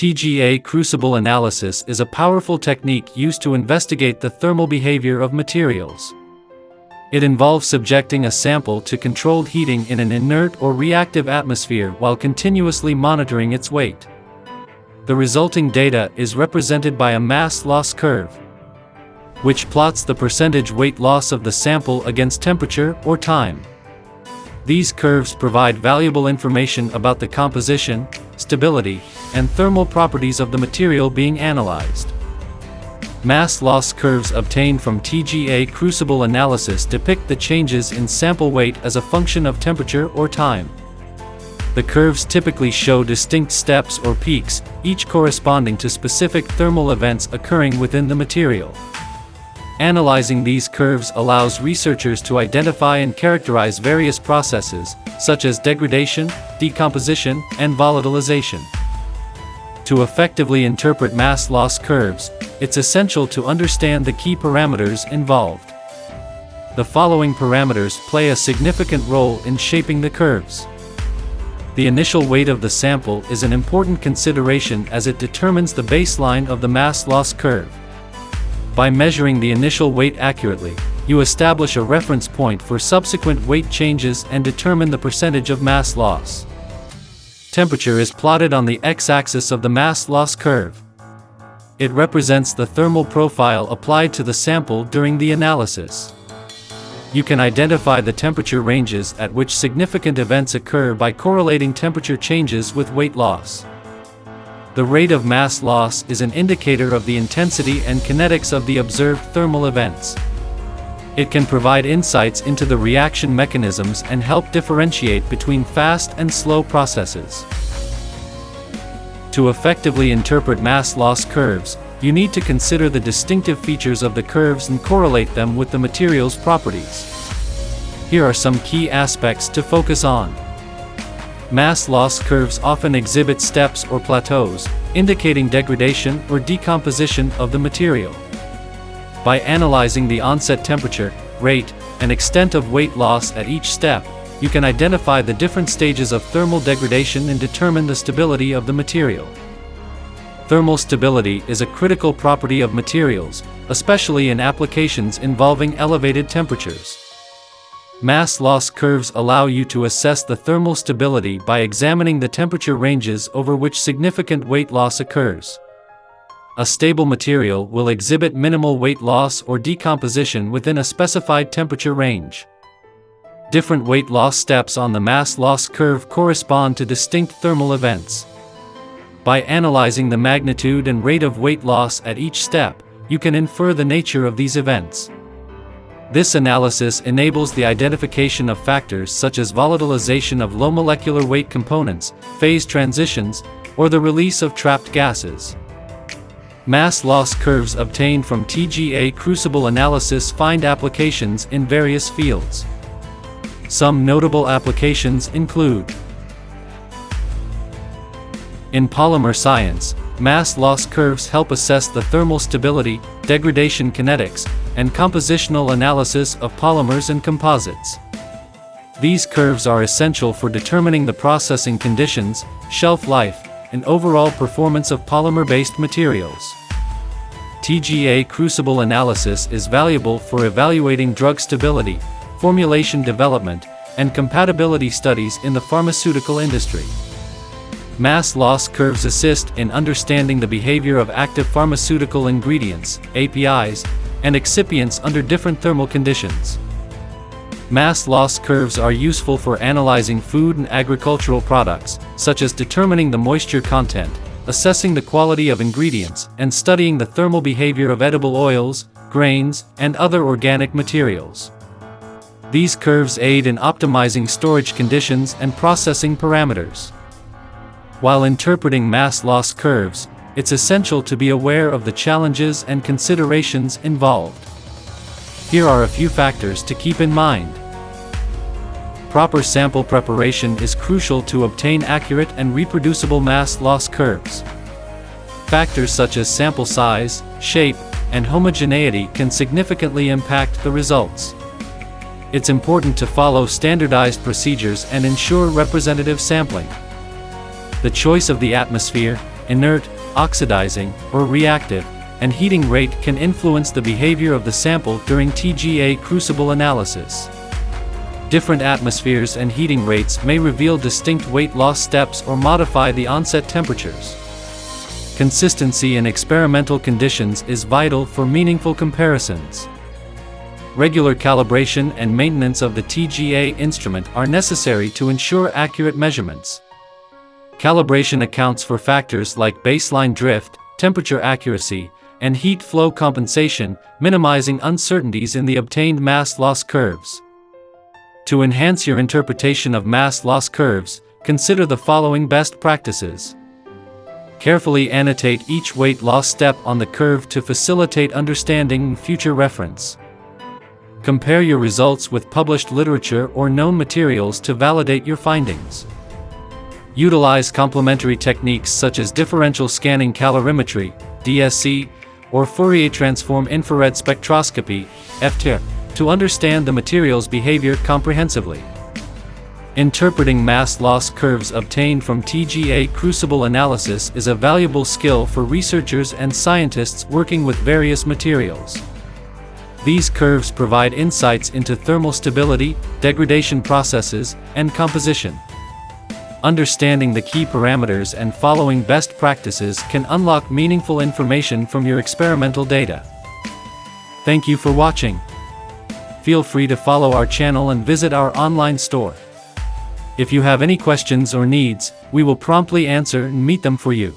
TGA Crucible analysis is a powerful technique used to investigate the thermal behavior of materials. It involves subjecting a sample to controlled heating in an inert or reactive atmosphere while continuously monitoring its weight. The resulting data is represented by a mass loss curve, which plots the percentage weight loss of the sample against temperature or time. These curves provide valuable information about the composition, stability, and thermal properties of the material being analyzed. Mass loss curves obtained from TGA Crucible analysis depict the changes in sample weight as a function of temperature or time. The curves typically show distinct steps or peaks, each corresponding to specific thermal events occurring within the material. Analyzing these curves allows researchers to identify and characterize various processes, such as degradation, decomposition, and volatilization. To effectively interpret mass loss curves, it's essential to understand the key parameters involved. The following parameters play a significant role in shaping the curves. The initial weight of the sample is an important consideration as it determines the baseline of the mass loss curve. By measuring the initial weight accurately, you establish a reference point for subsequent weight changes and determine the percentage of mass loss. Temperature is plotted on the x-axis of the mass loss curve. It represents the thermal profile applied to the sample during the analysis. You can identify the temperature ranges at which significant events occur by correlating temperature changes with weight loss. The rate of mass loss is an indicator of the intensity and kinetics of the observed thermal events. It can provide insights into the reaction mechanisms and help differentiate between fast and slow processes. To effectively interpret mass loss curves, you need to consider the distinctive features of the curves and correlate them with the material's properties. Here are some key aspects to focus on. Mass loss curves often exhibit steps or plateaus, indicating degradation or decomposition of the material. By analyzing the onset temperature, rate, and extent of weight loss at each step, you can identify the different stages of thermal degradation and determine the stability of the material. Thermal stability is a critical property of materials, especially in applications involving elevated temperatures. Mass loss curves allow you to assess the thermal stability by examining the temperature ranges over which significant weight loss occurs. A stable material will exhibit minimal weight loss or decomposition within a specified temperature range. Different weight loss steps on the mass loss curve correspond to distinct thermal events. By analyzing the magnitude and rate of weight loss at each step, you can infer the nature of these events. This analysis enables the identification of factors such as volatilization of low molecular weight components, phase transitions, or the release of trapped gases. Mass loss curves obtained from TGA Crucible analysis find applications in various fields. Some notable applications include: in polymer science, mass loss curves help assess the thermal stability, degradation kinetics, and compositional analysis of polymers and composites. These curves are essential for determining the processing conditions, shelf life, and overall performance of polymer-based materials. TGA Crucible analysis is valuable for evaluating drug stability, formulation development, and compatibility studies in the pharmaceutical industry. Mass loss curves assist in understanding the behavior of active pharmaceutical ingredients, APIs, and excipients under different thermal conditions. Mass loss curves are useful for analyzing food and agricultural products, such as determining the moisture content, assessing the quality of ingredients, and studying the thermal behavior of edible oils, grains, and other organic materials. These curves aid in optimizing storage conditions and processing parameters. While interpreting mass loss curves, it's essential to be aware of the challenges and considerations involved. Here are a few factors to keep in mind. Proper sample preparation is crucial to obtain accurate and reproducible mass loss curves. Factors such as sample size, shape, and homogeneity can significantly impact the results. It's important to follow standardized procedures and ensure representative sampling. The choice of the atmosphere, inert, oxidizing, or reactive, and heating rate can influence the behavior of the sample during TGA Crucible analysis. Different atmospheres and heating rates may reveal distinct weight loss steps or modify the onset temperatures. Consistency in experimental conditions is vital for meaningful comparisons. Regular calibration and maintenance of the TGA instrument are necessary to ensure accurate measurements. Calibration accounts for factors like baseline drift, temperature accuracy, and heat flow compensation, minimizing uncertainties in the obtained mass loss curves. To enhance your interpretation of mass loss curves, consider the following best practices. Carefully annotate each weight loss step on the curve to facilitate understanding and future reference. Compare your results with published literature or known materials to validate your findings. Utilize complementary techniques such as differential scanning calorimetry, DSC, or Fourier transform infrared spectroscopy, FTIR, to understand the material's behavior comprehensively. Interpreting mass loss curves obtained from TGA Crucible analysis is a valuable skill for researchers and scientists working with various materials. These curves provide insights into thermal stability, degradation processes, and composition. Understanding the key parameters and following best practices can unlock meaningful information from your experimental data. Thank you for watching. Feel free to follow our channel and visit our online store. If you have any questions or needs, we will promptly answer and meet them for you.